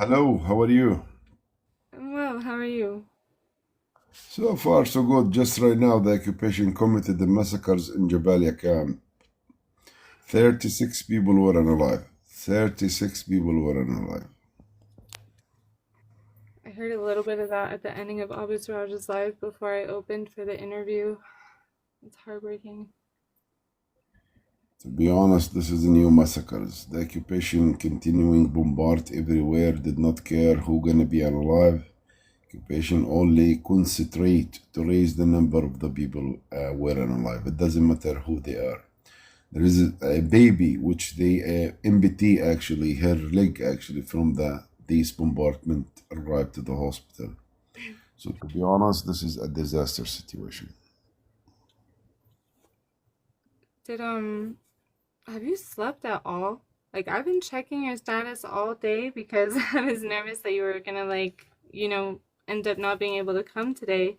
Hello, how are you? I'm well, how are you? So far, so good. Just right now, the occupation committed the massacres in Jabalia camp. 36 people were unalive. 36 people were unalive. I heard a little bit of that at the ending of Abu Siraj's live before I opened for the interview. It's heartbreaking. To be honest, this is a new massacres. The occupation continuing bombard everywhere, did not care who gonna be alive. Occupation only concentrate to raise the number of the people were alive. It doesn't matter who they are. There is a baby which they MBT actually her leg actually from this bombardment arrived to the hospital. So to be honest, this is a disaster situation. Did have you slept at all? Like I've been checking your status all day because I was nervous that you were gonna end up not being able to come today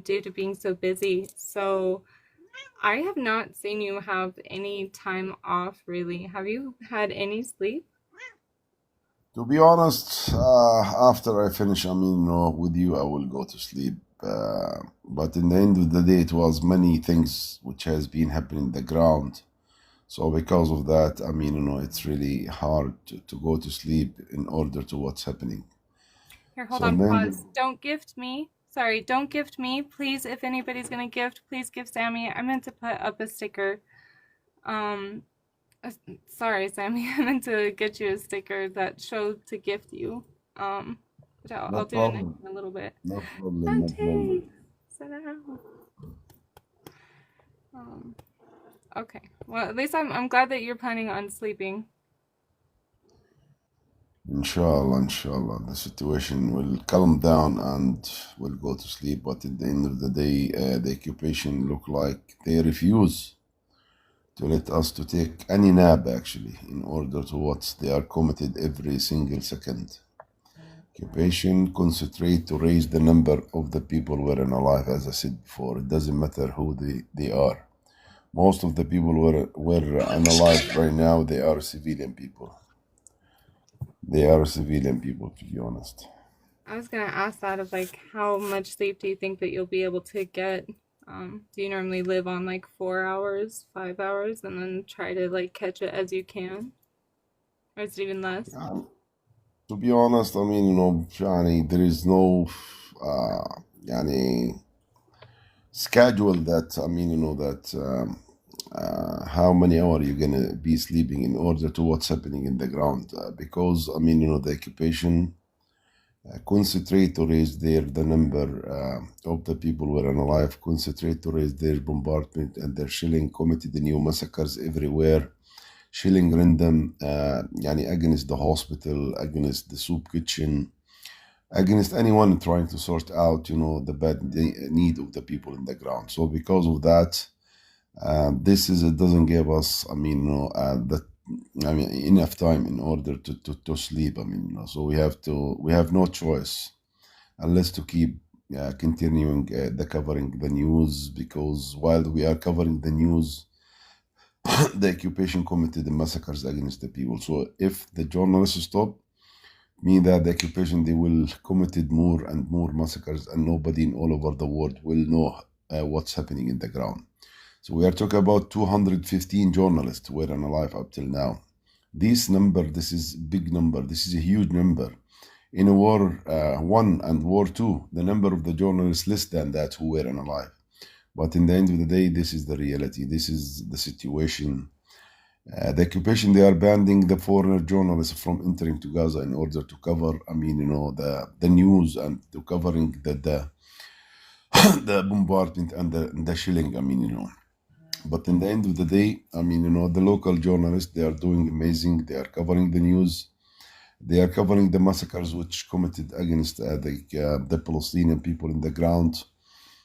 due to being so busy. So I have not seen you have any time off really. Have you had any sleep? To be honest, after I finish, with you, I will go to sleep. But in the end of the day, it was many things which has been happening in the ground. So because of that, it's really hard to go to sleep in order to what's happening. Here, hold So in on, the end, pause. Don't gift me. Sorry, don't gift me. Please, if anybody's gonna gift, please give Sammy. I meant to put up a sticker. Um, uh, Sorry, Sammy. I meant to get you a sticker that showed to gift you. But no I'll do it problem. in a little bit. No problem, no problem. Dante, sit down. Um, okay. Well, at least I'm glad that you're planning on sleeping. Inshallah, inshallah, the situation will calm down and we'll go to sleep. But at the end of the day, the occupation look like they refuse to let us to take any nap actually in order to what they are committed every single second. Occupation concentrate to raise the number of the people who are alive, as I said before. It doesn't matter who they are. Most of the people were unalive right now. They are civilian people. They are civilian people, to be honest. I was gonna ask that of like how much sleep do you think that you'll be able to get? Do you normally live on like 4 hours, 5 hours, and then try to like catch it as you can? Or is it even less? Um, to be honest, يعني, there is no يعني, schedule that, that how many hours you're gonna be sleeping in order to what's happening in the ground. Because, the occupation concentrate to raise the number of the people who are alive, concentrate to raise their bombardment and their shelling, committed the new massacres everywhere, shelling random, يعني against the hospital, against the soup kitchen, against anyone trying to sort out, the bad need of the people in the ground. So because of that, this is it doesn't give us, that enough time in order to sleep. So we have no choice unless to keep continuing the covering the news, because while we are covering the news, the occupation committed the massacres against the people. So if the journalists stop, mean that the occupation they will committed more and more massacres, and nobody in all over the world will know what's happening in the ground. So we are talking about 215 journalists were alive up till now. This number, this is big number. This is a huge number. In War One and War Two, the number of the journalists less than that who were alive. But in the end of the day, this is the reality. This is the situation. The occupation, they are banning the foreigner journalists from entering to Gaza in order to cover, the news and to covering the the bombardment and the shelling. But in the end of the day, the local journalists, they are doing amazing. They are covering the news. They are covering the massacres which committed against the Palestinian people in the ground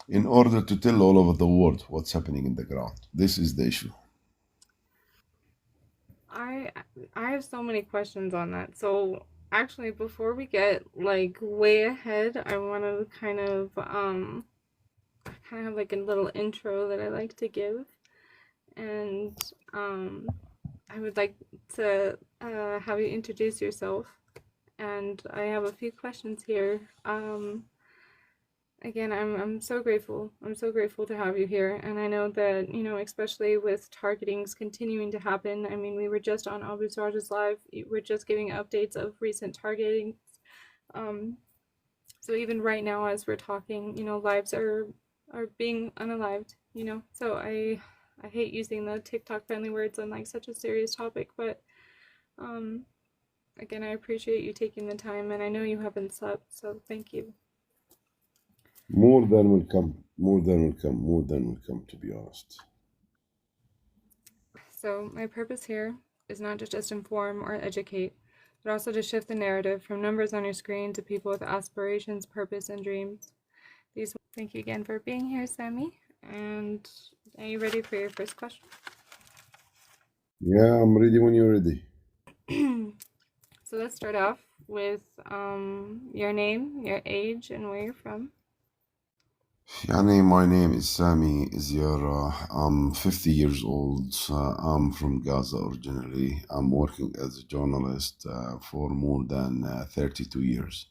in order to tell all over the world what's happening in the ground. This is the issue. I I have so many questions on that. So actually before we get like way ahead, I want to kind of have like a little intro that I like to give. And I would like to have you introduce yourself and I have a few questions here. Again, I'm so grateful. I'm so grateful to have you here, and I know that especially with targetings continuing to happen. I mean, we were just on Abu Siraj's live. We're just giving updates of recent targetings. Um, so even right now, as we're talking, lives are being unalived. So I hate using the TikTok friendly words on like such a serious topic, but um, again, I appreciate you taking the time, and I know you haven't slept, so thank you. More than welcome, more than welcome, more than welcome, to be honest. So, my purpose here is not to just inform or educate, but also to shift the narrative from numbers on your screen to people with aspirations, purpose, and dreams. Thank you again for being here, Samy. And are you ready for your first question? Yeah, I'm ready when you're ready. So, let's start off with your name, your age, and where you're from. Yani, my name is Samy Zyara. I'm 50 years old. I'm from Gaza originally. I'm working as a journalist for more than 32 years.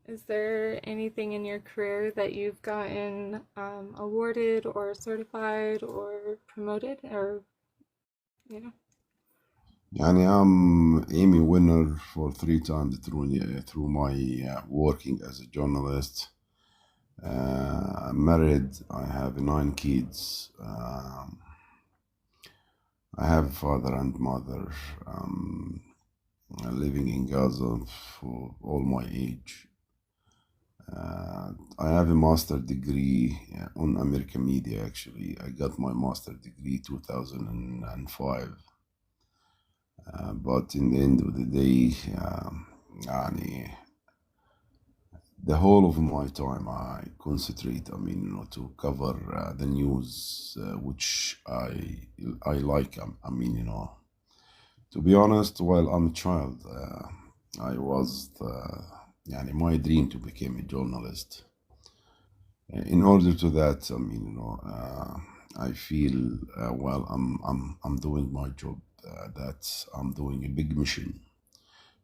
Is there anything in your career that you've gotten awarded or certified or promoted or, you know? Yani, I'm Emmy winner for 3 times through my working as a journalist. I'm married. I have 9 kids. I have father and mother. Living in Gaza for all my age. I have a master degree on American media. Actually, I got my master degree 2005. But in the end of the day, يعني, the whole of my time I concentrate. I mean, to cover the news, which I like. I mean, to be honest, while I'm a child, I was يعني, my dream to become a journalist. In order to that, I mean, I feel well, I'm doing my job. That I'm doing a big mission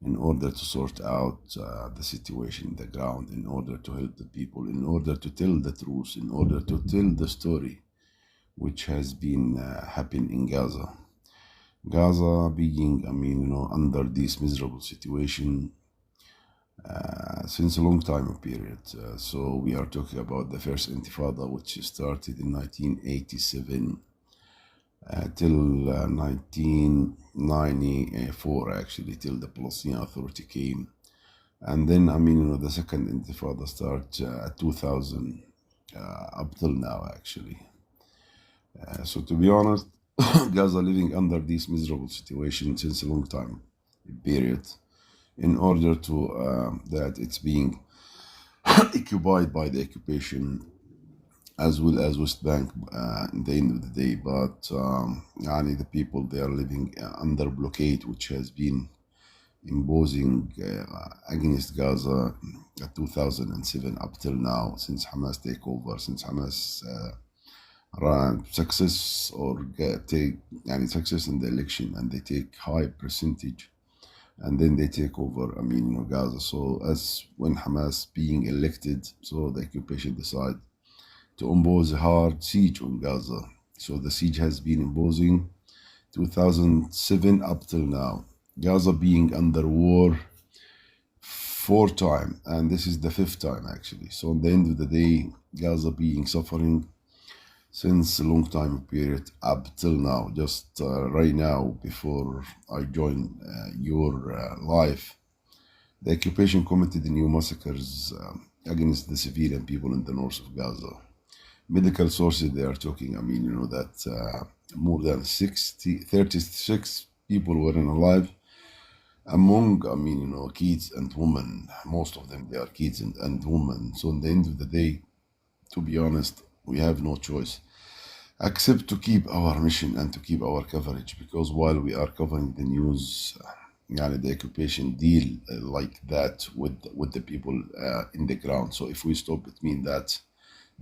in order to sort out the situation in the ground, in order to help the people, in order to tell the truth, in order to tell the story which has been happening in Gaza. Gaza being, I mean, under this miserable situation since a long time period. So we are talking about the first Intifada, which started in 1987 till 1994, actually, till the Palestinian Authority came. And then, I mean, the second Intifada started 2000 up till now, actually. So to be honest, Gaza living under this miserable situation since a long time period, in order to that it's being occupied by the occupation as well as West Bank in the end of the day. But يعني the people, they are living under blockade, which has been imposing against Gaza 2007 up till now, since Hamas take over, since Hamas success or take success in the election, and they take high percentage, and then they take over, I mean, Gaza. So as when Hamas being elected, so the occupation decide to impose a hard siege on Gaza. So the siege has been imposing 2007 up till now. Gaza being under war 4 times, and this is the 5th time actually. So at the end of the day, Gaza being suffering since a long time period up till now. Just right now, before I join your life, the occupation committed new massacres against the civilian people in the north of Gaza. Medical sources, they are talking, I mean, that more than 36 people were alive among, I mean, kids and women. Most of them, they are kids and women. So in the end of the day, to be honest, we have no choice except to keep our mission and to keep our coverage, because while we are covering the news, the occupation deal like that with the people in the ground. So if we stop, it means that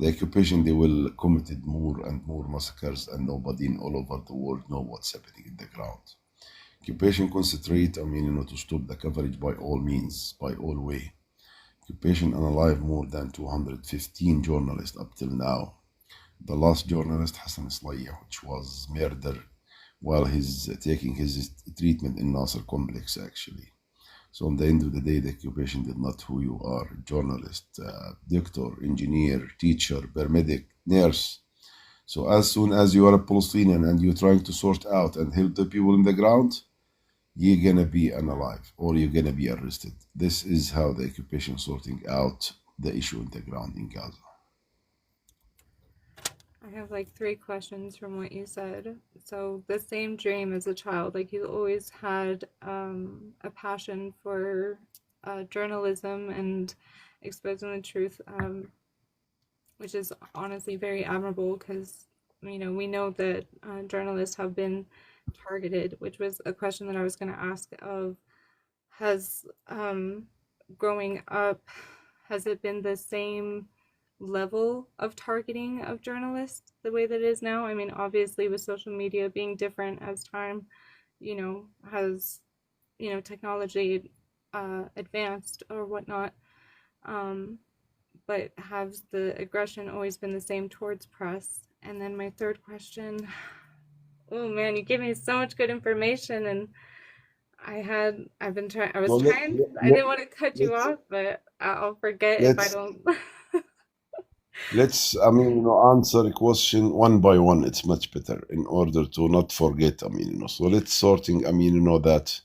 the occupation, they will committed more and more massacres, and nobody in all over the world know what's happening in the ground. Occupation concentrate, to stop the coverage by all means, by all way. Occupation unalive more than 215 journalists up till now. The last journalist, Hassan Slaya, which was murdered while he's taking his treatment in Nasser complex, actually. So, in the end of the day, the occupation did not who you are journalist, doctor, engineer, teacher, paramedic, nurse. So, as soon as you are a Palestinian and you're trying to sort out and help the people in the ground, you're gonna be unalive or you're gonna be arrested. This is how the occupation sorting out the issue in the ground in Gaza. I have like three questions from what you said. So the same dream as a child, like you always had a passion for journalism and exposing the truth, which is honestly very admirable because we know that journalists have been targeted, which was a question that I was going to ask of has growing up, has it been the same level of targeting of journalists the way that it is now? I mean, obviously with social media being different as time, has, technology advanced or whatnot. Um, but has the aggression always been the same towards press? And then my third question, oh man, you gave me so much good information and I was So trying, I didn't want to cut you let's off, but I'll forget if I let's don't. let's answer a question one by one. It's much better in order to not forget. So let's sorting. That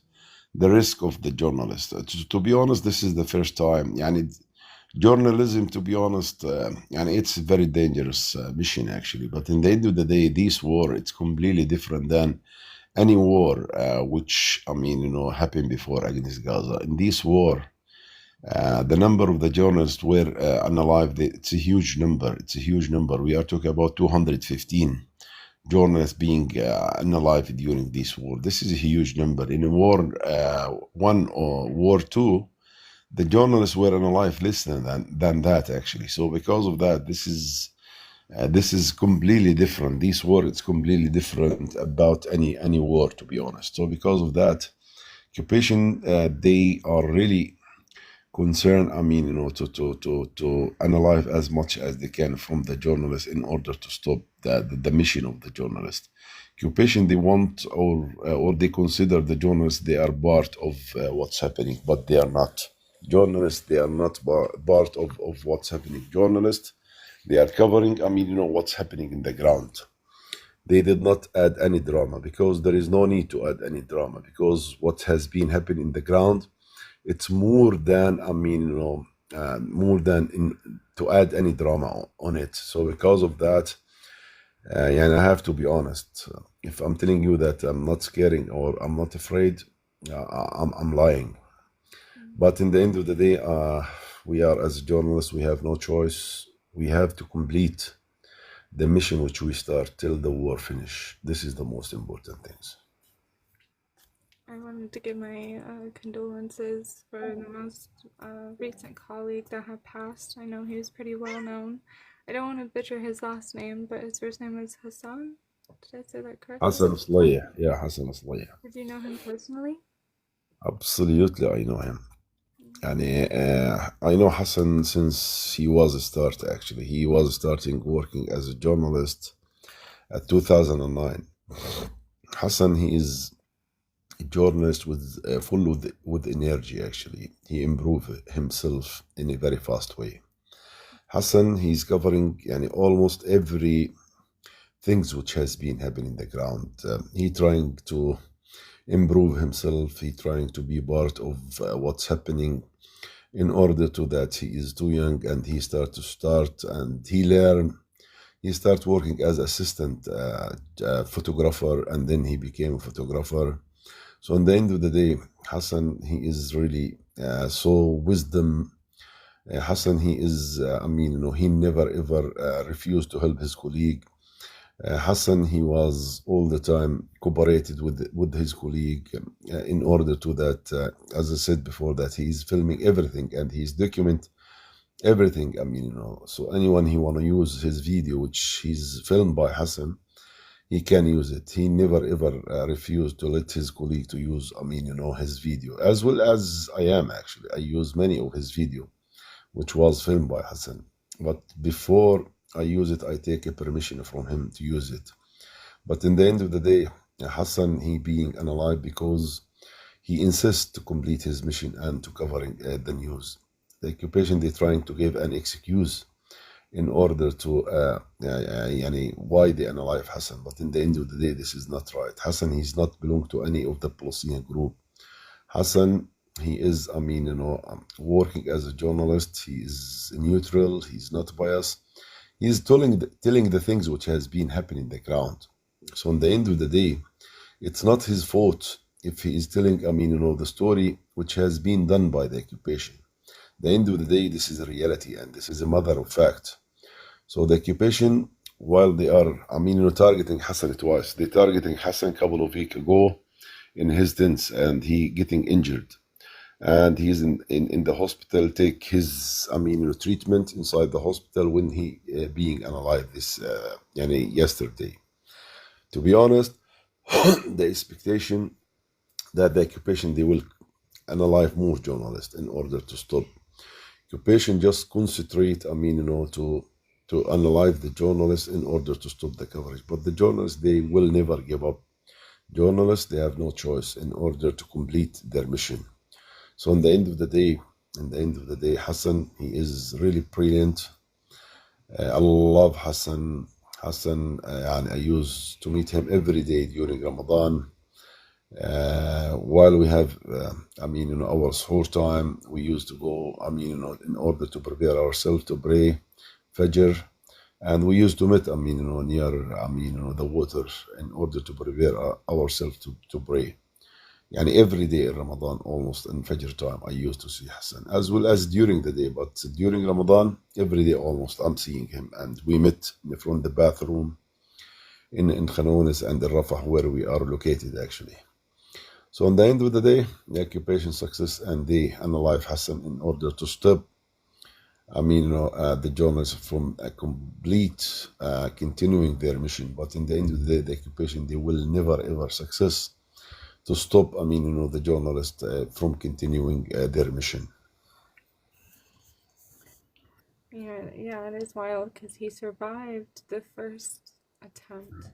the risk of the journalist. To be honest, this is the first time. Journalism, to be honest, and it's a very dangerous mission actually. But in the end of the day, this war it's completely different than any war which happened before against Gaza. In this war, the number of the journalists were unalive. It's a huge number. It's a huge number. We are talking about 215 journalists being unalive during this war. This is a huge number. In war one or war two, the journalists were unalive less than that actually. So because of that, this is completely different. This war it's completely different about any war, to be honest. So because of that, occupation they are really concerned. To analyze as much as they can from the journalists in order to stop the mission of the journalist. Occupation they want or they consider the journalists they are part of what's happening, but they are not. Journalists they are not part of what's happening. Journalists they are covering. What's happening in the ground. They did not add any drama because there is no need to add any drama because what has been happening in the ground it's more than more than to add any drama on it. So because of that, I have to be honest. If I'm telling you that I'm not scaring or I'm not afraid, I'm lying. But in the end of the day, we are as journalists, we have no choice. We have to complete the mission which we start till the war finish. This is the most important things. I wanted to give my condolences for the most recent colleague that had passed. I know he was pretty well known. I don't want to butcher his last name, but his first name was Hassan. Did I say that correctly? Hassan Slaya, yeah, Hassan Slaya. Did you know him personally? Absolutely, I know him. I know Hassan since he was a start actually. He was starting working as a journalist at 2009. Hassan, he is a journalist with full with energy actually. He improved himself in a very fast way. Hassan, he's covering almost every things which has been happening in the ground. He trying to improve himself. He trying to be part of what's happening in order to that he is too young and he start and he learn. He start working as assistant photographer and then he became a photographer. So in the end of the day, Hassan, he is really so wisdom. Hassan, he is, he never ever refused to help his colleague. Hassan, he was all the time cooperated with his colleague in order to that, as I said before, that he's filming everything and he's document everything. So anyone he want to use his video, which he's filmed by Hassan, he can use it. He never ever refused to let his colleague to use, his video, as well as I am actually. I use many of his video, which was filmed by Hassan. But before I use it, I take a permission from him to use it. But in the end of the day, Hassan, he being unalive because he insists to complete his mission and to covering the news. The occupation, they're trying to give an excuse in order to why they unalive Hassan. But in the end of the day, this is not right. Hassan, he's not belong to any of the Palestinian group. Hassan, he is, working as a journalist. He is neutral. He's not biased. He's telling the things which has been happening in the ground. So in the end of the day, it's not his fault if he is telling, the story which has been done by the occupation. The end of the day, this is a reality and this is a matter of fact. So the occupation, while they are, targeting Hassan twice, they targeting Hassan a couple of weeks ago in his tents and he getting injured. And he's in the hospital, take his, treatment inside the hospital when he being unalive this, yesterday. To be honest, the expectation that the occupation, they will unalive more journalists in order to stop. Occupation just concentrate, to unalive the journalists in order to stop the coverage. But the journalists, they will never give up. Journalists, they have no choice in order to complete their mission. So in the end of the day, Hassan, he is really brilliant. I love Hassan. Hassan, and I used to meet him every day during Ramadan. While we have, our suhoor time, we used to go, in order to prepare ourselves to pray Fajr. And we used to meet, near, the water in order to prepare ourselves to pray. And every day in Ramadan, almost in Fajr time, I used to see Hassan, as well as during the day. But during Ramadan, every day almost, I'm seeing him. And we met from the bathroom in Khanounis and the Rafah, where we are located, actually. So in the end of the day, the occupation success, and they unalive Hassan in order to stop, the journalists from a complete continuing their mission. But in the end of the day, the occupation, they will never ever success to stop, the journalists from continuing their mission. Yeah, it is wild because he survived the first attempt,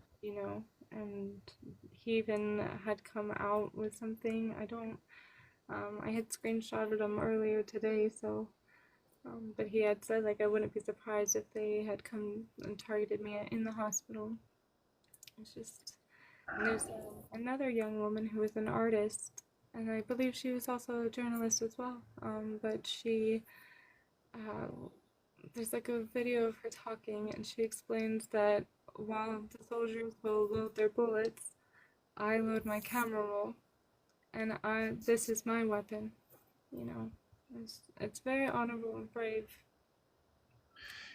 and he even had come out with something. I had screenshotted him earlier today, so, but he had said, like, I wouldn't be surprised if they had come and targeted me in the hospital. It's just, and there's another young woman who was an artist, and I believe she was also a journalist as well, but uh, there's like a video of her talking, and she explains that while the soldiers will load their bullets, I load my camera roll, and this is my weapon. You know, it's very honorable and brave.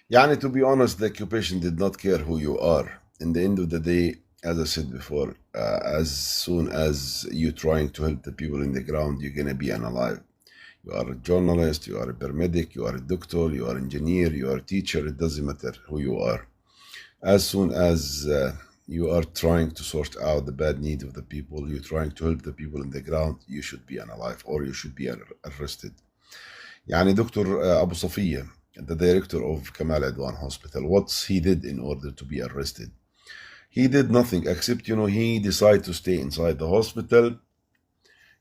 Yani, to be honest, the occupation did not care who you are. In the end of the day, as I said before, as soon as you trying to help the people in the ground, you're gonna be unalive. You are a journalist, you are a paramedic, you are a doctor, you are an engineer, you are a teacher, it doesn't matter who you are. As soon as you are trying to sort out the bad need of the people, you're trying to help the people in the ground, you should be unalive or you should be arrested. يعني Dr. Abu Safiya, the director of Kamal Adwan Hospital, what he did in order to be arrested? He did nothing except, he decided to stay inside the hospital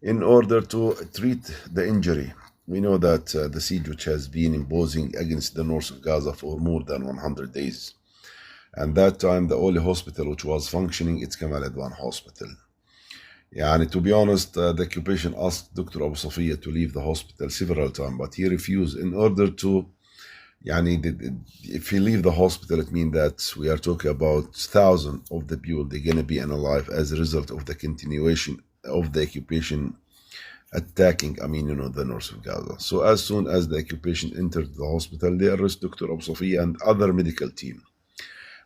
in order to treat the injury. We know that the siege which has been imposing against the north of Gaza for more than 100 days. And that time, the only hospital which was functioning, it's Kamal Adwan Hospital. Yani, to be honest, the occupation asked Dr. Abu Safiya to leave the hospital several times, but he refused in order to, if he leave the hospital, it means that we are talking about thousands of the people, they're going to be unalive as a result of the continuation of the occupation attacking, the north of Gaza. So as soon as the occupation entered the hospital, they arrest Dr. Abu Safiya and other medical team.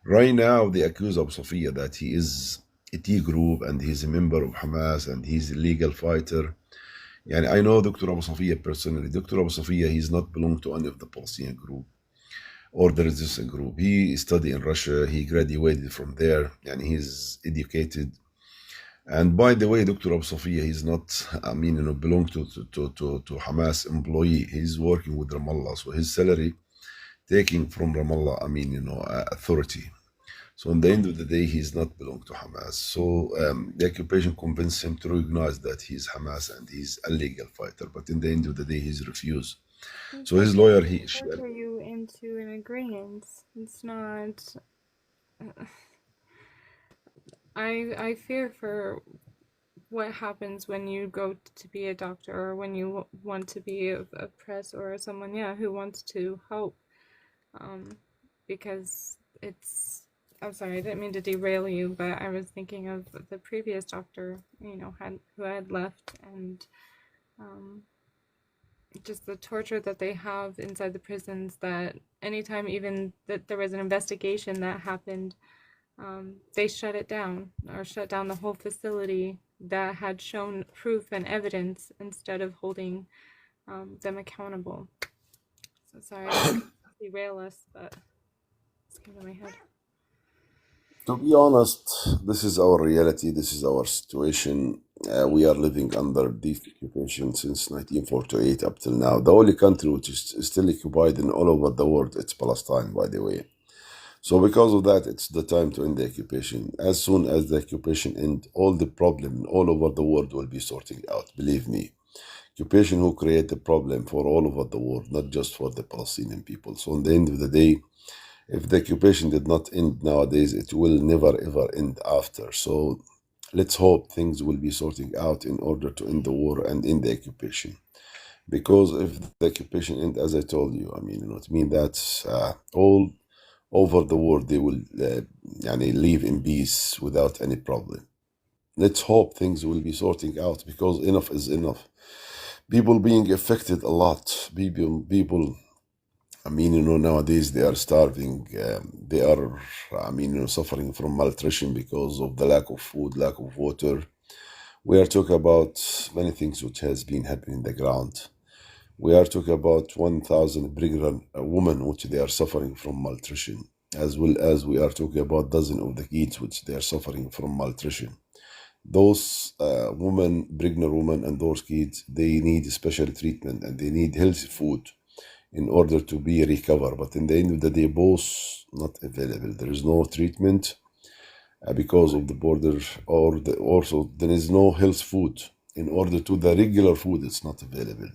Right now, they accuse Abu Safiya that he is a T group and he's a member of Hamas and he's a legal fighter. And I know Dr. Abu Safiya personally. Dr. Abu Safiya, he's not belong to any of the Palestinian group. or the resistance group. He studied in Russia. He graduated from there, and he's educated. And by the way, Dr. Abu Sofia, he's not, belong to Hamas employee. He's working with Ramallah. So his salary taking from Ramallah, authority. So in the end of the day, he's not belong to Hamas. So the occupation convinced him to recognize that he's Hamas and he's a legal fighter. But in the end of the day, he's refused. So But his lawyer, they he, torture you into an agreement. It's not. I fear for what happens when you go to be a doctor or when you want to be a press or someone, yeah, who wants to help. Um, because it's. I'm sorry, I didn't mean to derail you, but I was thinking of the previous doctor, who had left, and um, just the torture that they have inside the prisons. That anytime even that there was an investigation that happened, they shut it down or shut down the whole facility that had shown proof and evidence instead of holding them accountable. So sorry, I didn't derail us, but it's came to my head. to be honest, this is our reality. This is our situation. We are living under this occupation since 1948 up till now. The only country which is still occupied in all over the world, it's Palestine, by the way. So because of that, it's the time to end the occupation. As soon as the occupation ends, all the problem all over the world will be sorting out. Believe me, occupation will create the problem for all over the world, not just for the Palestinian people. So in the end of the day, if the occupation did not end nowadays, it will never ever end after. So let's hope things will be sorting out in order to end the war and end the occupation. Because if the occupation end, as I told you, it means that all over the world they will live in peace without any problem. Let's hope things will be sorting out because enough is enough. People being affected a lot. People. Nowadays they are starving. They are, suffering from malnutrition because of the lack of food, lack of water. We are talking about many things which has been happening in the ground. We are talking about 1,000 pregnant women which they are suffering from malnutrition, as well as we are talking about dozens of the kids which they are suffering from malnutrition. Those pregnant women, and those kids, they need special treatment and they need healthy food in order to be recovered. But in the end of the day, both not available. There is no treatment because of the border, or also there is no health food. In order to the regular food, it's not available.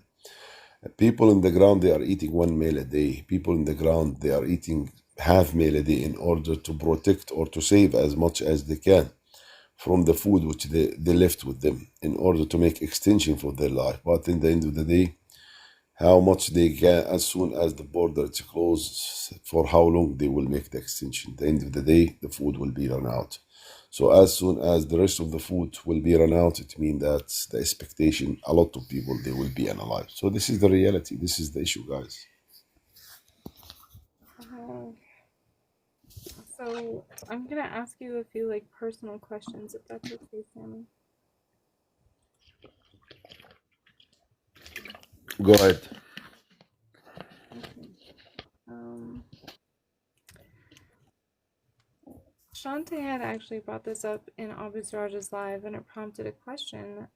People in the ground, they are eating one meal a day. People in the ground, they are eating half meal a day in order to protect or to save as much as they can from the food which they left with them in order to make extension for their life. But in the end of the day, how much they can, as soon as the border is closed, for how long they will make the extension. At the end of the day, the food will be run out. So as soon as the rest of the food will be run out, it means that the expectation, a lot of people, they will be unalive. So this is the reality. This is the issue, guys. Uh, so I'm gonna ask you a few like personal questions, if that's okay, Sammy. Go ahead. Okay. Um, Shante had actually brought this up in Abu Siraj's live, and it prompted a question.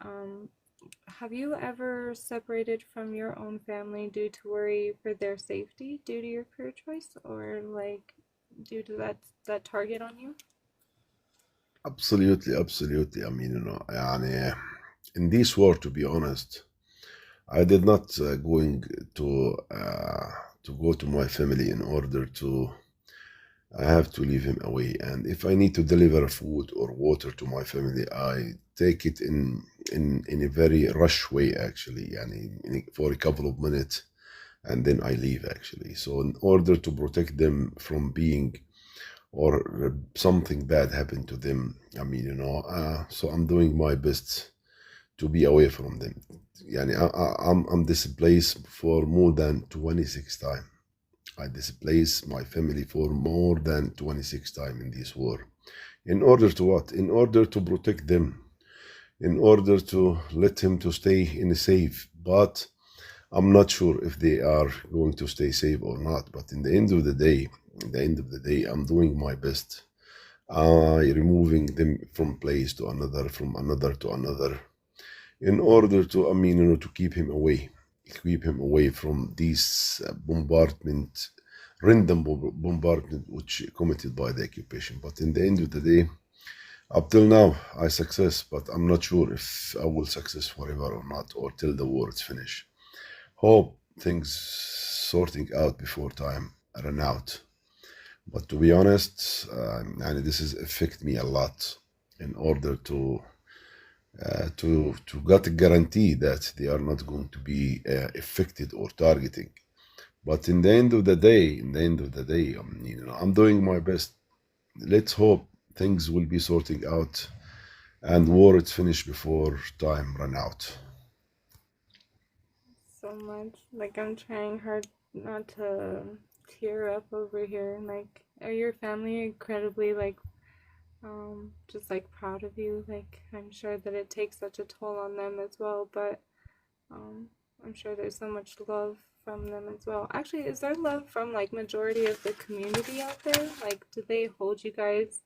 Have you ever separated from your own family due to worry for their safety due to your career choice, or like due to that target on you? Absolutely, absolutely. in this war, to be honest, I did not going to go to my family in order to. I have to leave him away, and if I need to deliver food or water to my family, I take it in a very rush way, actually, for a couple of minutes, and then I leave, actually. So in order to protect them from being or something bad happened to them, so I'm doing my best to be away from them. I'm displaced for more than 26 times. I displaced my family for more than 26 times in this war. In order to what? In order to protect them, in order to let him to stay in safe. But I'm not sure if they are going to stay safe or not. But in the end of the day, in the end of the day, I'm doing my best. Removing them from place to another, from another to another, in order to, to keep him away from these bombardment, random bombardment which committed by the occupation. But in the end of the day, up till now, I success, but I'm not sure if I will success forever or not, or till the war is finished. Hope things sorting out before time run out. But to be honest, and this has affect me a lot in order to get a guarantee that they are not going to be affected or targeting. But in the end of the day, I'm doing my best. Let's hope things will be sorting out and war is finished before time run out. So much. Like, I'm trying hard not to tear up over here. Like, are your family incredibly, like, just like proud of you? Like, I'm sure that it takes such a toll on them as well, but um, I'm sure there's so much love from them as well. Actually, is there love from like majority of the community out there? Like, do they hold you guys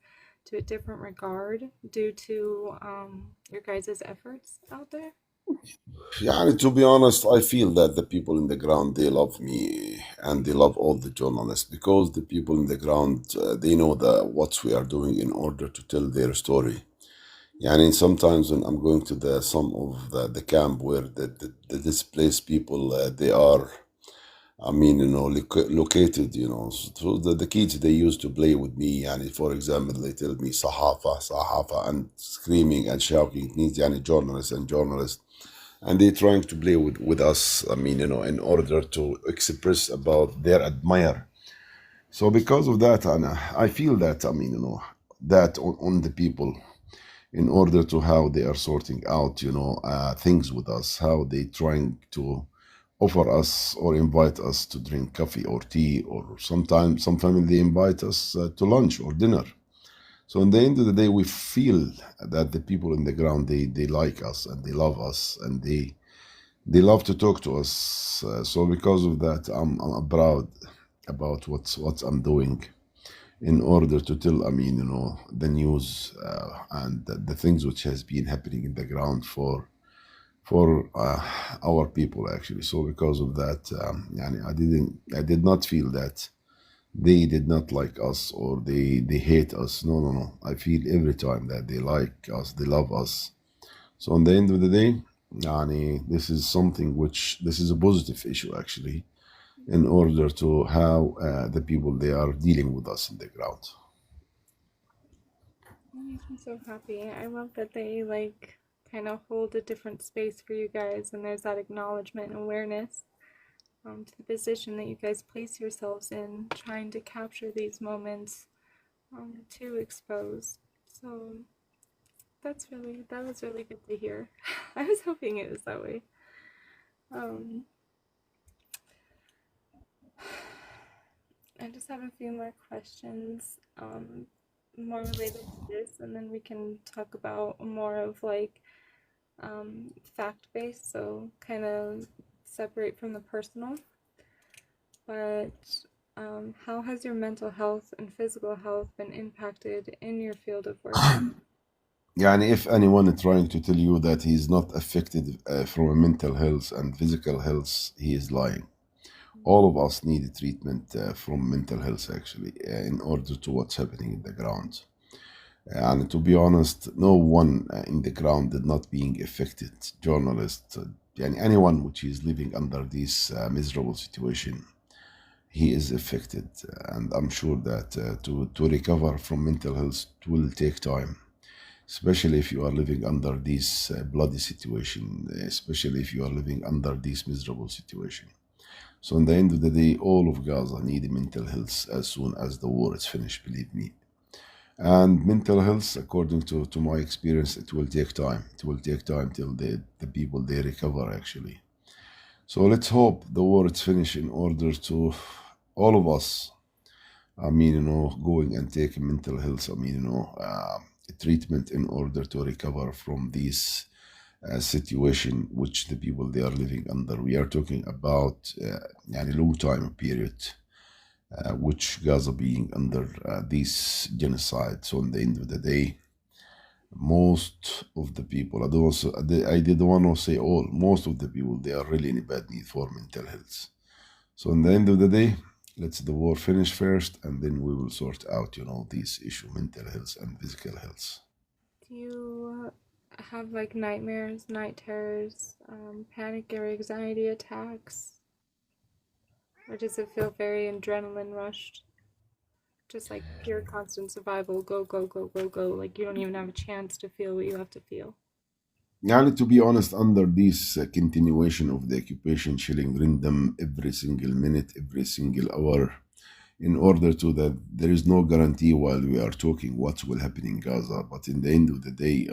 to a different regard due to your guys' efforts out there? Yeah, and to be honest, I feel that the people in the ground they love me and they love all the journalists because the people in the ground they know the what we are doing in order to tell their story. Yeah, and sometimes when I'm going to the some of the camp where the displaced people they are, located, so the kids they used to play with me, and for example, they tell me Sahafa, Sahafa, and screaming and shouting, it means yani journalists and journalists, and they're trying to play with us, in order to express about their admire. So because of that, Anna, I feel that, that on the people in order to how they are sorting out, things with us, how they trying to offer us or invite us to drink coffee or tea, or sometimes some family they invite us to lunch or dinner. So in the end of the day, we feel that the people in the ground they like us and they love us and they love to talk to us. So because of that, I'm proud about what I'm doing in order to tell, the news and the things which has been happening in the ground for our people actually. So because of that, yani I did not feel that they did not like us or they hate us. No, no, no. I feel every time that they like us, they love us. So on the end of the day, yani, this is a positive issue actually, in order to how the people they are dealing with us in the ground. That makes me so happy. I love that they like kind of hold a different space for you guys, and there's that acknowledgement and awareness to the position that you guys place yourselves in, trying to capture these moments to expose. So that was really good to hear. I was hoping it was that way. Um, I just have a few more questions, more related to this, and then we can talk about more of like fact based, so kind of separate from the personal. But how has your mental health and physical health been impacted in your field of work? Yani if anyone is trying to tell you that he is not affected from a mental health and physical health, he is lying. All of us need treatment from mental health actually, in order to what's happening in the ground. And to be honest, no one in the ground did not being affected. Journalists, and anyone which is living under this miserable situation, he is affected. And I'm sure that to recover from mental health will take time, especially if you are living under this bloody situation, especially if you are living under this miserable situation. So, in the end of the day, all of Gaza need mental health as soon as the war is finished, believe me. And mental health, according to my experience, it will take time. It will take time till the people they recover actually. So let's hope the war is finished in order to all of us, going and taking mental health, treatment in order to recover from this situation which the people they are living under. We are talking about a long time period which Gaza being under this genocide. So, in the end of the day, most of the people, I did want to say all, most of the people, they are really in a bad need for mental health. So, in the end of the day, let's the war finish first, and then we will sort out, these issue, mental health and physical health. Do you have like nightmares, night terrors, panic or anxiety attacks? Or does it feel very adrenaline rushed? Just like pure constant survival, go, go, go, go, go. Like you don't even have a chance to feel what you have to feel. To be honest, under this continuation of the occupation, shilling random every single minute, every single hour, in order to that, there is no guarantee while we are talking what will happen in Gaza. But in the end of the day,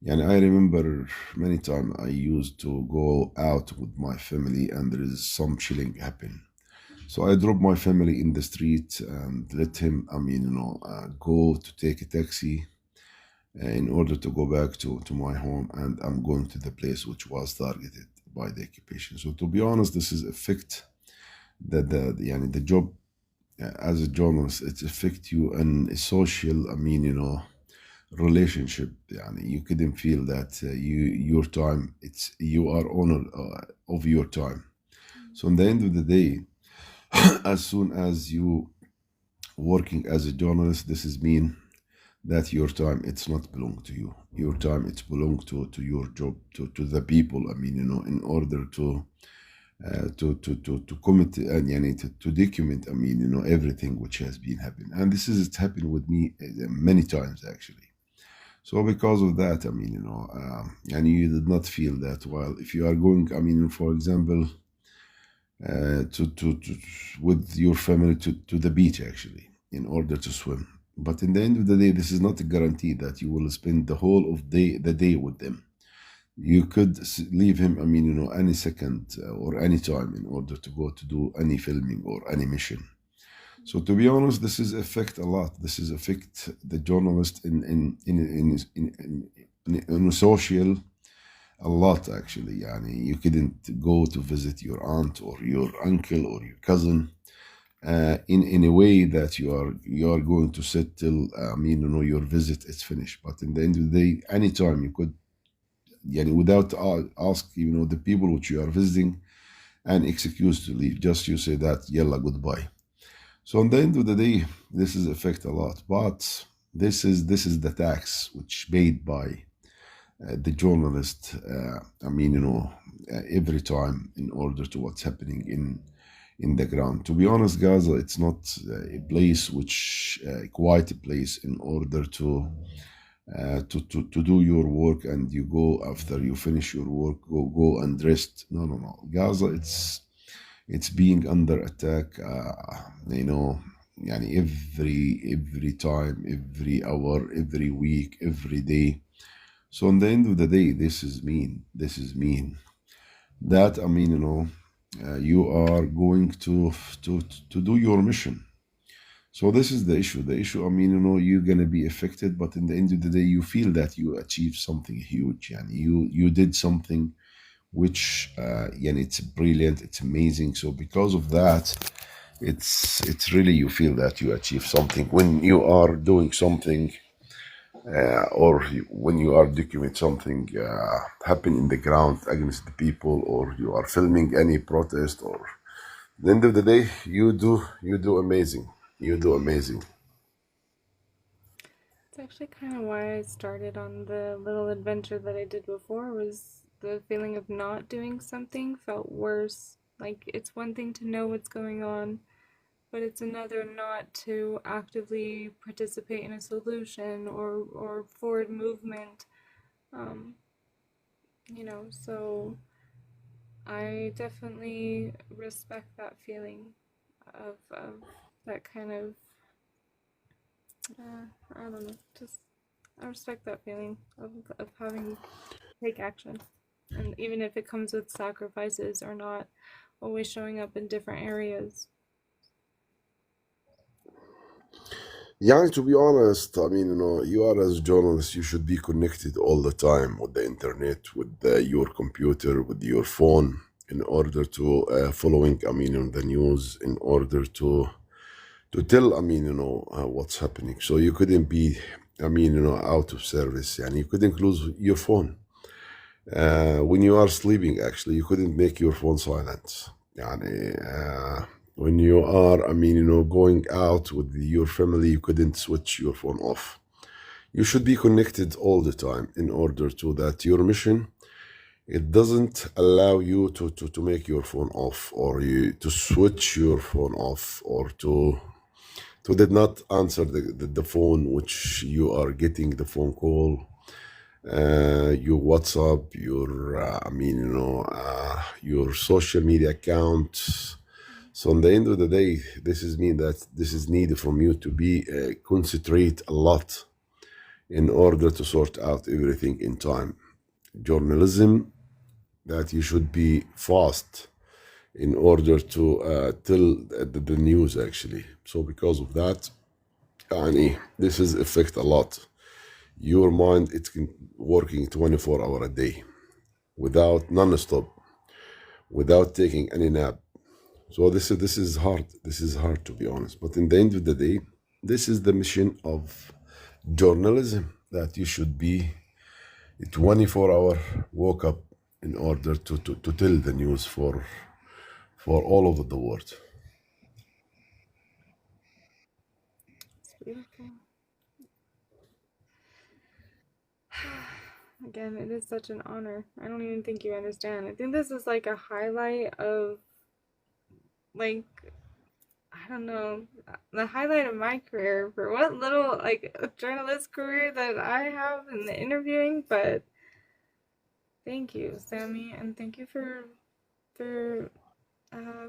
and I remember many times I used to go out with my family, and there is some chilling happen. So I drop my family in the street and let him, go to take a taxi in order to go back to my home, and I'm going to the place which was targeted by the occupation. So to be honest, this is affect the job as a journalist. It affect you in a social, relationship. You couldn't feel that your time. It's you are owner of your time. So in the end of the day, as soon as you working as a journalist, this is mean that your time it's not belong to you. Your time it's belong to your job, to the people. In order to commit and to document. Everything which has been happening, and this is it happened with me many times actually. So because of that, and you did not feel that while if you are going, for example, to with your family to the beach actually in order to swim. But in the end of the day, this is not a guarantee that you will spend the whole of the day with them. You could leave him, any second or any time in order to go to do any filming or any mission. So to be honest, this is affect a lot. This is affect the journalist in social a lot actually. You couldn't go to visit your aunt or your uncle or your cousin in a way that you are going to sit till your visit is finished. But in the end of the day, anytime you could, without ask the people which you are visiting an excuse to leave, just you say that yalla goodbye. So in the end of the day, this is affect a lot. But this is the tax which paid by the journalist. Every time in order to what's happening in the ground. To be honest, Gaza, it's not a place which quite a place in order to do your work, and you go after you finish your work, go and rest. No, no, no. Gaza, it's being under attack. Every time, every hour, every week, every day. So in the end of the day, this is mean. This is mean. That you are going to do your mission. So this is the issue. The issue, you're gonna be affected, but in the end of the day, you feel that you achieved something huge, and you did something which, it's brilliant, it's amazing. So because of that, it's really you feel that you achieve something when you are doing something, or when you are document something happen in the ground against the people, or you are filming any protest, or the end of the day, you do amazing. You do amazing. It's actually kind of why I started on the little adventure that I did before was the feeling of not doing something felt worse. Like it's one thing to know what's going on, but it's another not to actively participate in a solution or forward movement. Um, so I definitely respect that feeling of that kind of I don't know, just I respect that feeling of having to take action. And even if it comes with sacrifices or not always showing up in different areas. Yeah, to be honest, I mean, you are as a journalist, you should be connected all the time with the internet, with your computer, with your phone, in order to following, I mean, the news, in order to tell, I mean, what's happening. So you couldn't be, I mean, out of service, and you couldn't lose your phone. When you are sleeping, actually, you couldn't make your phone silent. يعني, when you are, I mean, going out with your family, you couldn't switch your phone off. You should be connected all the time in order to that your mission, it doesn't allow you to make your phone off, or you to switch your phone off, or to did not answer the phone which you are getting the phone call, your WhatsApp, your I mean, your social media accounts. So, in the end of the day, this is mean that this is needed from you to be concentrate a lot in order to sort out everything in time. Journalism, that you should be fast in order to tell the news actually. So because of that, يعني, this is affect a lot. Your mind, it's working 24 hours a day without non-stop, without taking any nap. So this is hard. This is hard, to be honest. But in the end of the day, this is the mission of journalism, that you should be a 24-hour woke up in order to tell the news for all over the world. It's beautiful. Again, it is such an honor. I don't even think you understand. I think this is like a highlight of, like, I don't know, the highlight of my career for what little, like, a journalist career that I have in the interviewing. But thank you, Sammy, and thank you for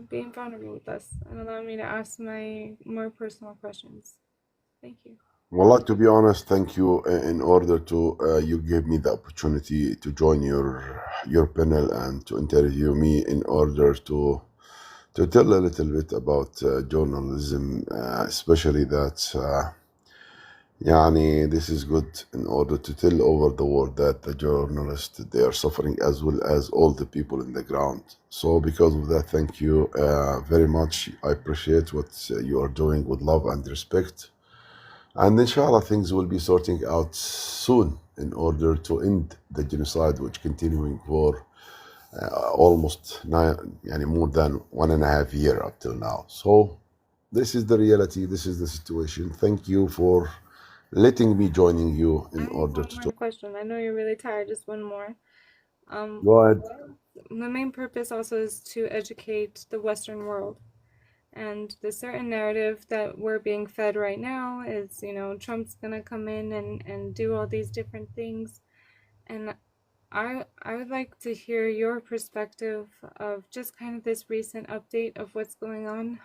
being vulnerable with us and allowing me to ask my more personal questions. Thank you. Well, to be honest, thank you. In order to you gave me the opportunity to join your panel and to interview me in order to tell a little bit about journalism, especially that. Yani, this is good in order to tell over the world that the journalists, they are suffering as well as all the people in the ground. So because of that, thank you very much. I appreciate what you are doing with love and respect. And inshallah, things will be sorting out soon in order to end the genocide, which continuing for almost more than 1.5 years up till now. So this is the reality. This is the situation. Thank you for letting me joining you I in have order one to more talk. question. I know you're really tired. Just one more. Go ahead. The main purpose also is to educate the Western world. And the certain narrative that we're being fed right now is, Trump's gonna come in and do all these different things. And I would like to hear your perspective of just kind of this recent update of what's going on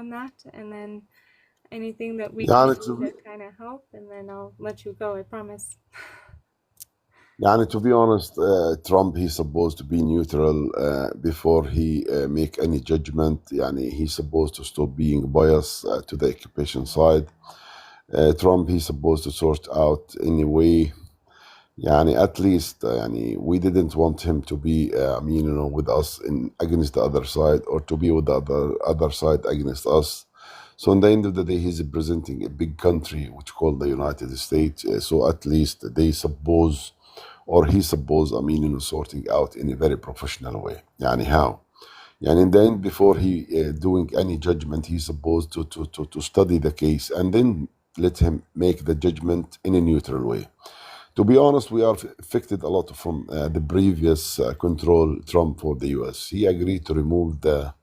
that, and then anything that we can يعني do to be, to kind of help, and then I'll let you go, I promise. to be honest, Trump, he's supposed to be neutral before he make any judgment. He's supposed to stop being biased to the occupation side. Trump, he's supposed to sort out anyway. At least we didn't want him to be with us in against the other side, or to be with the other side against us. So in the end of the day, he's representing a big country which called the United States. So at least they suppose, or he suppose, sorting out in a very professional way. How? In the end, before he doing any judgment, he's supposed to study the case and then let him make the judgment in a neutral way. To be honest, we are affected a lot from the previous control Trump for the US. He agreed to remove the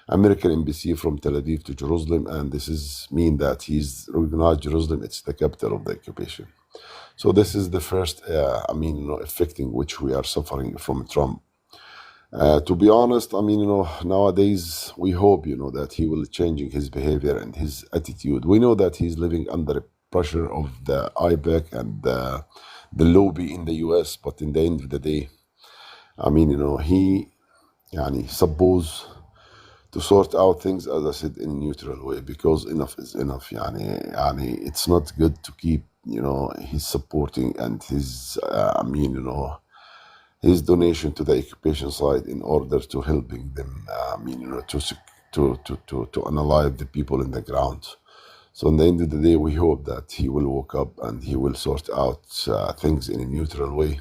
American embassy from Tel Aviv to Jerusalem, and this is mean that he's recognized Jerusalem. It's the capital of the occupation. So this is the first, affecting which we are suffering from Trump. To be honest, nowadays we hope, that he will changing his behavior and his attitude. We know that he's living under pressure of the IPEC and the lobby in the US, but in the end of the day, he, suppose to sort out things, as I said, in a neutral way, because enough is enough. Yani, it's not good to keep, his supporting and his, his donation to the occupation side in order to helping them, to analyze the people in the ground. So, in the end of the day, we hope that he will wake up and he will sort out things in a neutral way,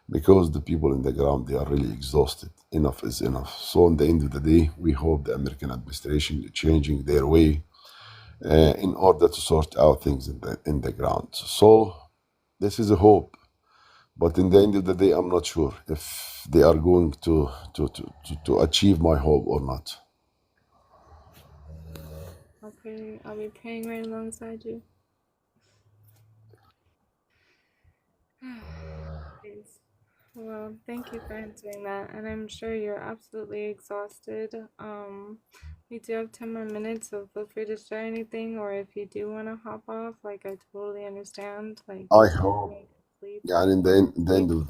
because the people in the ground, they are really exhausted. Enough is enough. So, in the end of the day, we hope the American administration is changing their way in order to sort out things in the ground. So, this is a hope. But in the end of the day, I'm not sure if they are going to achieve my hope or not. I'll be praying right alongside you. Please. Well, thank you for answering that, and I'm sure you're absolutely exhausted. We do have 10 more minutes, so feel free to share anything, or if you do want to hop off, like I totally understand. Like I you hope, can sleep. yeah, and in the end of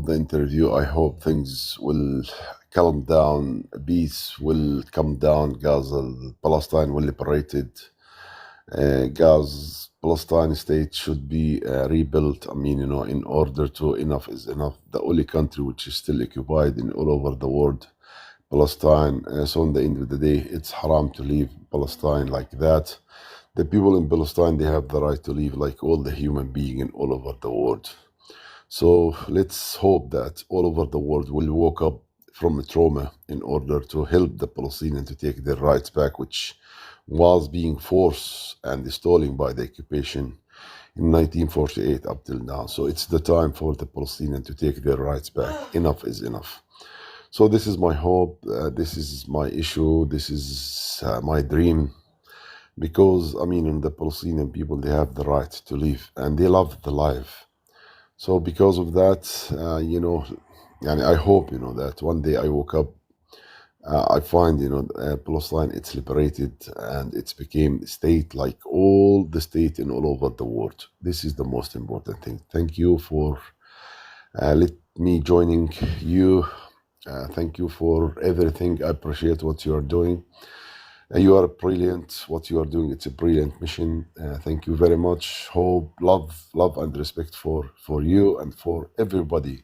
the interview, I hope things will calm down, peace will come down, Gaza, Palestine will liberated. Gaza, Palestine state should be rebuilt. I mean, in order to enough is enough. The only country which is still occupied in all over the world, Palestine. So, in the end of the day, it's haram to leave Palestine like that. The people in Palestine, they have the right to live like all the human being in all over the world. So let's hope that all over the world will wake up from a trauma in order to help the Palestinians to take their rights back, which was being forced and stolen by the occupation in 1948 up till now. So it's the time for the Palestinians to take their rights back. Enough is enough. So this is my hope. This is my issue. This is my dream. Because I mean, the Palestinian people, they have the right to live and they love the life. So because of that, and I hope that one day I woke up, I find Palestine, it's liberated and it's became a state like all the state in all over the world. This is the most important thing. Thank you for let me joining you. Thank you for everything. I appreciate what you are doing. You are brilliant. What you are doing, it's a brilliant mission. Thank you very much. Hope, love, and respect for you and for everybody,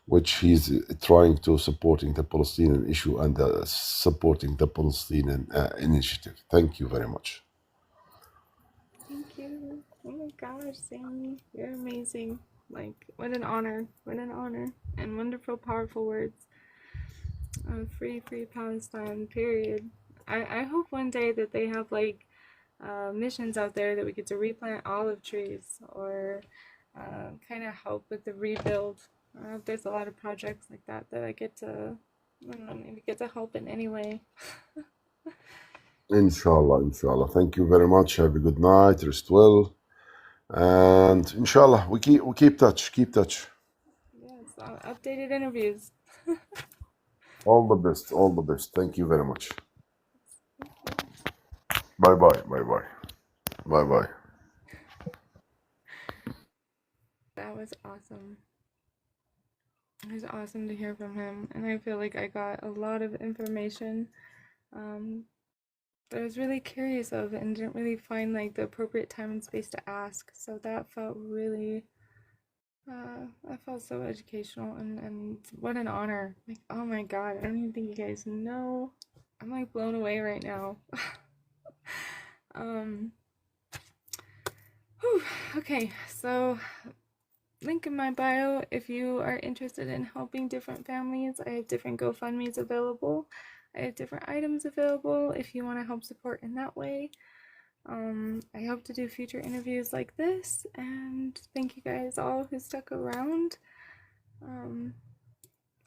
which he's trying to supporting the Palestinian issue and supporting the Palestinian initiative. Thank you very much. Thank you. Oh my gosh, Sammy, you're amazing. Like, what an honor. What an honor. And wonderful, powerful words. Free, free Palestine, period. I hope one day that they have like missions out there that we get to replant olive trees or kind of help with the rebuild. There's a lot of projects like that that I get to, I don't know, maybe get to help in any way. Inshallah, inshallah. Thank you very much. Have a good night. Rest well. And inshallah, we keep touch. Keep touch. Yes, updated interviews. All the best. All the best. Thank you very much. Thank you. Bye bye. Bye bye. Bye bye. That was awesome. It was awesome to hear from him, and I feel like I got a lot of information um, that I was really curious of and didn't really find like the appropriate time and space to ask. So that felt really, that felt so educational and what an honor. Like, oh my God, I don't even think you guys know. I'm like blown away right now. um, whew, okay, so link in my bio if you are interested in helping different families. I have different GoFundMe's available. I have different items available if you want to help support in that way. I hope to do future interviews like this, and thank you guys all who stuck around.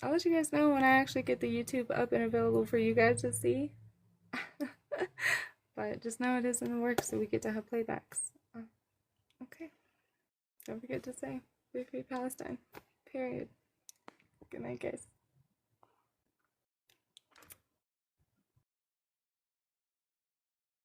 I'll let you guys know when I actually get the YouTube up and available for you guys to see. But just know it is in the works, so we get to have playbacks. Okay. Don't forget to say, free, free Palestine. Period. Good night, guys.